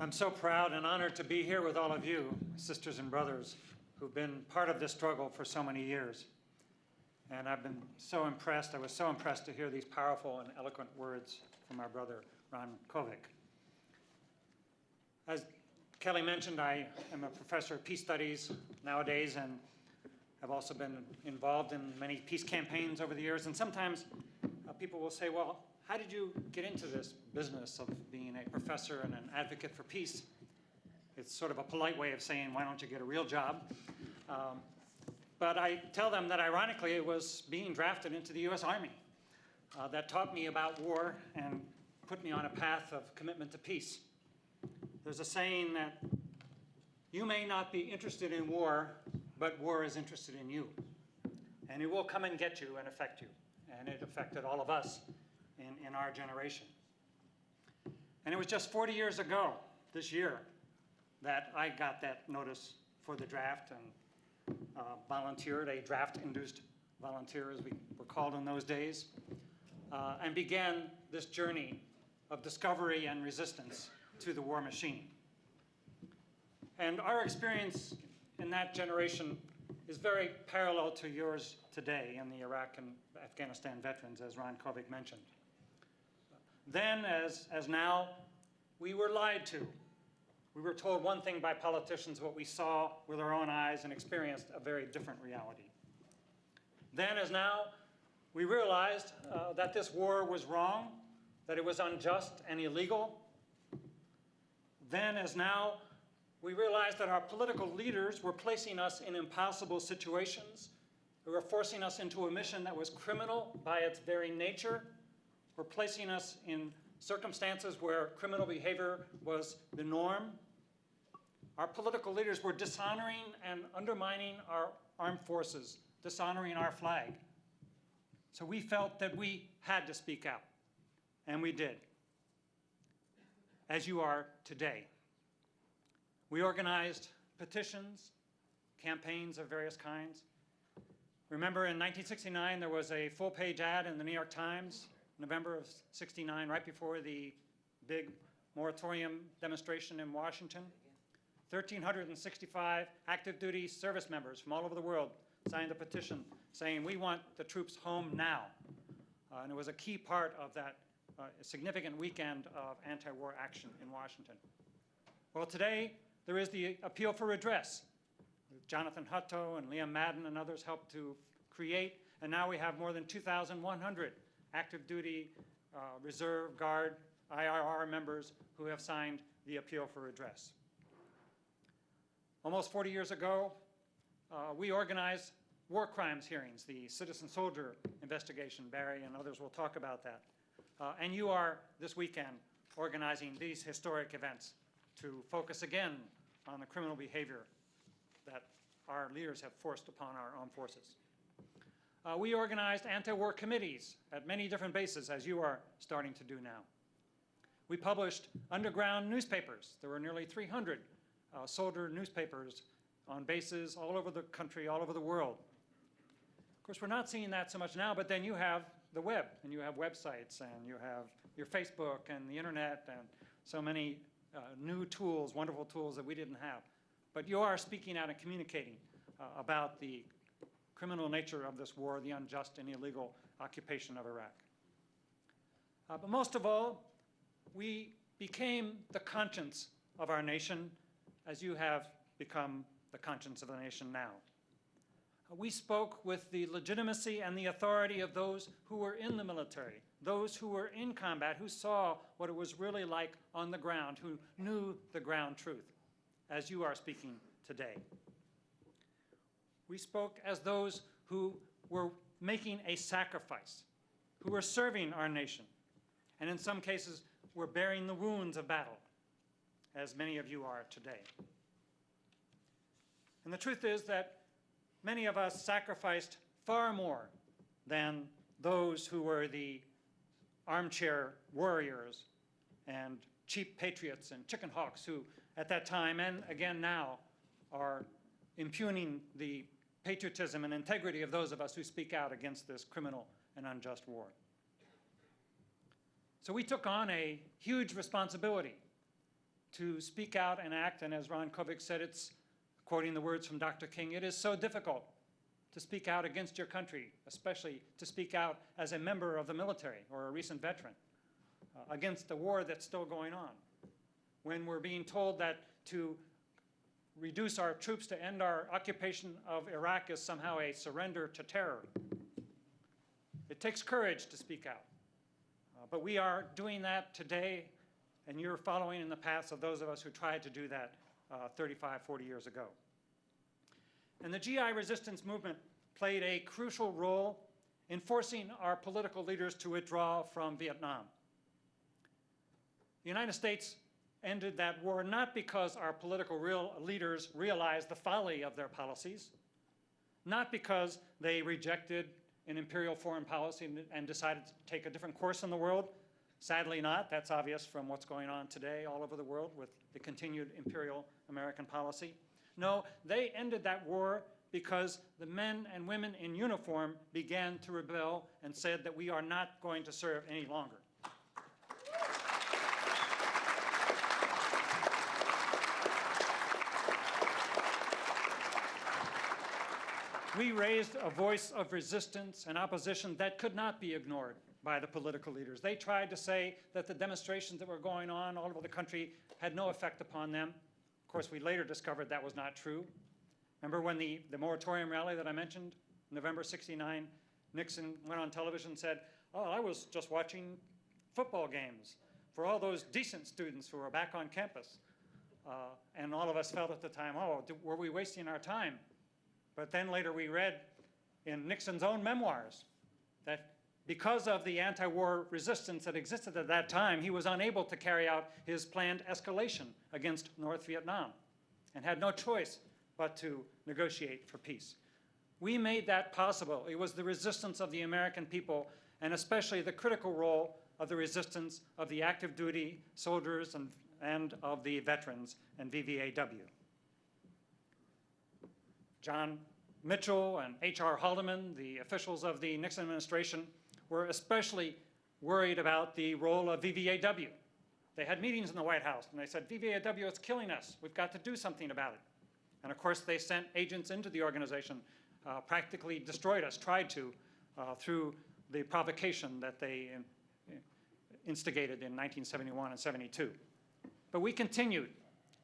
I'm so proud and honored to be here with all of you, sisters and brothers, who've been part of this struggle for so many years. And I've been so impressed, I was so impressed to hear these powerful and eloquent words from our brother, Ron Kovic. As Kelly mentioned, I am a professor of peace studies nowadays, and I've also been involved in many peace campaigns over the years. And sometimes people will say, well, how did you get into this business of being a professor and an advocate for peace? It's sort of a polite way of saying, why don't you get a real job? But I tell them that ironically it was being drafted into the US Army that taught me about war and put me on a path of commitment to peace. There's a saying that you may not be interested in war, but war is interested in you. And it will come and get you and affect you. And it affected all of us in our generation. And it was just 40 years ago, this year, that I got that notice for the draft and volunteered, a draft-induced volunteer, as we were called in those days, and began this journey of discovery and resistance to the war machine. And our experience in that generation is very parallel to yours today in the Iraq and Afghanistan veterans, as Ron Kovic mentioned. Then, as now, we were lied to. We were told one thing by politicians, what we saw with our own eyes, and experienced a very different reality. Then, as now, we realized that this war was wrong, that it was unjust and illegal. Then, as now, we realized that our political leaders were placing us in impossible situations. They were forcing us into a mission that was criminal by its very nature. Were placing us in circumstances where criminal behavior was the norm. Our political leaders were dishonoring and undermining our armed forces, dishonoring our flag. So we felt that we had to speak out, and we did, as you are today. We organized petitions, campaigns of various kinds. Remember, in 1969, there was a full-page ad in the New York Times, November of '69, right before the big moratorium demonstration in Washington. 1,365 active duty service members from all over the world signed a petition saying, we want the troops home now. And it was a key part of that significant weekend of anti-war action in Washington. Well, today, there is the appeal for redress. Jonathan Hutto and Liam Madden and others helped to create, and now we have more than 2,100 active duty, reserve, guard, IRR members who have signed the appeal for redress. Almost 40 years ago, we organized war crimes hearings, the citizen soldier investigation. Barry and others will talk about that. And you are, this weekend, organizing these historic events to focus again on the criminal behavior that our leaders have forced upon our armed forces. We organized anti-war committees at many different bases, as you are starting to do now. We published underground newspapers. There were nearly 300 soldier newspapers on bases all over the country, all over the world. Of course, we're not seeing that so much now, but then you have the web, and you have websites, and you have your Facebook and the internet, and so many new tools, wonderful tools that we didn't have. But you are speaking out and communicating about the criminal nature of this war, the unjust and illegal occupation of Iraq. But most of all, we became the conscience of our nation as you have become the conscience of the nation now. We spoke with the legitimacy and the authority of those who were in the military, those who were in combat, who saw what it was really like on the ground, who knew the ground truth, as you are speaking today. We spoke as those who were making a sacrifice, who were serving our nation, and in some cases were bearing the wounds of battle, as many of you are today. And the truth is that many of us sacrificed far more than those who were the armchair warriors and cheap patriots and chicken hawks who, at that time and again now, are impugning the patriotism and integrity of those of us who speak out against this criminal and unjust war. So we took on a huge responsibility to speak out and act, and as Ron Kovic said, it's, quoting the words from Dr. King, it is so difficult to speak out against your country, especially to speak out as a member of the military or a recent veteran against the war that's still going on. When we're being told that to reduce our troops to end our occupation of Iraq is somehow a surrender to terror. It takes courage to speak out. But we are doing that today, and you're following in the paths of those of us who tried to do that 35, 40 years ago. And the GI resistance movement played a crucial role in forcing our political leaders to withdraw from Vietnam. The United States ended that war not because our political leaders realized the folly of their policies, not because they rejected an imperial foreign policy and decided to take a different course in the world. Sadly not. That's obvious from what's going on today all over the world with the continued imperial American policy. No, they ended that war because the men and women in uniform began to rebel and said that we are not going to serve any longer. We raised a voice of resistance and opposition that could not be ignored by the political leaders. They tried to say that the demonstrations that were going on all over the country had no effect upon them. Of course, we later discovered that was not true. Remember when the moratorium rally that I mentioned, November '69, Nixon went on television and said, "Oh, I was just watching football games for all those decent students who are back on campus." And all of us felt at the time, oh, were we wasting our time? But then later we read in Nixon's own memoirs that because of the anti-war resistance that existed at that time, he was unable to carry out his planned escalation against North Vietnam and had no choice but to negotiate for peace. We made that possible. It was the resistance of the American people, and especially the critical role of the resistance of the active duty soldiers and of the veterans and VVAW. John Mitchell and H.R. Haldeman, the officials of the Nixon administration, were especially worried about the role of VVAW. They had meetings in the White House, and they said, VVAW is killing us. We've got to do something about it. And of course, they sent agents into the organization, practically destroyed us, tried to, through the provocation that they instigated in 1971 and 72. But we continued,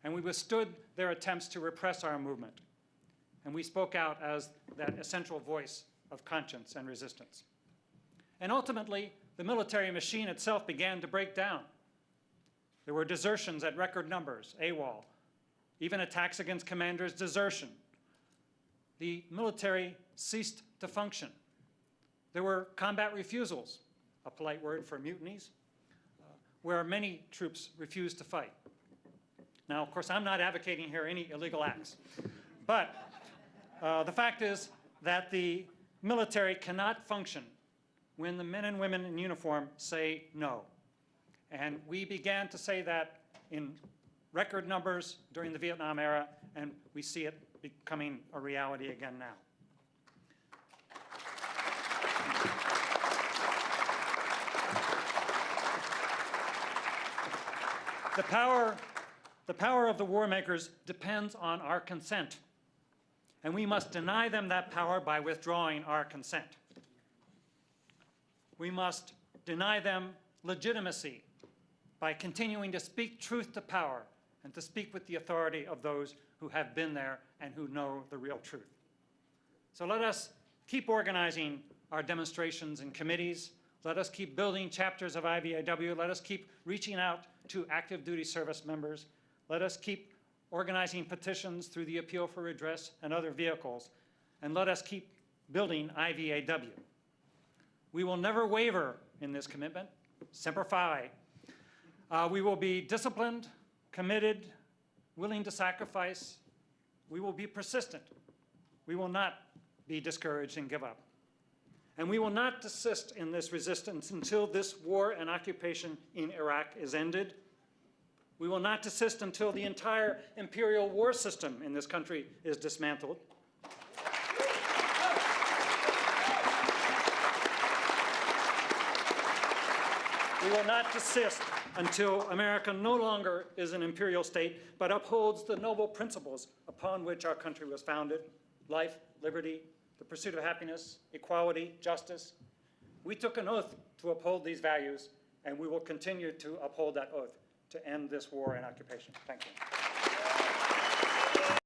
and we withstood their attempts to repress our movement. And we spoke out as that essential voice of conscience and resistance. And ultimately, the military machine itself began to break down. There were desertions at record numbers, AWOL, even attacks against commanders, desertion. The military ceased to function. There were combat refusals, a polite word for mutinies, where many troops refused to fight. Now, of course, I'm not advocating here any illegal acts, but the fact is that the military cannot function when the men and women in uniform say no. And we began to say that in record numbers during the Vietnam era, and we see it becoming a reality again now. The power of the war makers depends on our consent. And we must deny them that power by withdrawing our consent. We must deny them legitimacy by continuing to speak truth to power and to speak with the authority of those who have been there and who know the real truth. So let us keep organizing our demonstrations and committees. Let us keep building chapters of IVAW. Let us keep reaching out to active duty service members. Let us keep organizing petitions through the Appeal for Redress and other vehicles, and let us keep building IVAW. We will never waver in this commitment, Semper Fi. We will be disciplined, committed, willing to sacrifice. We will be persistent. We will not be discouraged and give up. And we will not desist in this resistance until this war and occupation in Iraq is ended. We will not desist until the entire imperial war system in this country is dismantled. We will not desist until America no longer is an imperial state, but upholds the noble principles upon which our country was founded: life, liberty, the pursuit of happiness, equality, justice. We took an oath to uphold these values, and we will continue to uphold that oath to end this war and occupation. Thank you.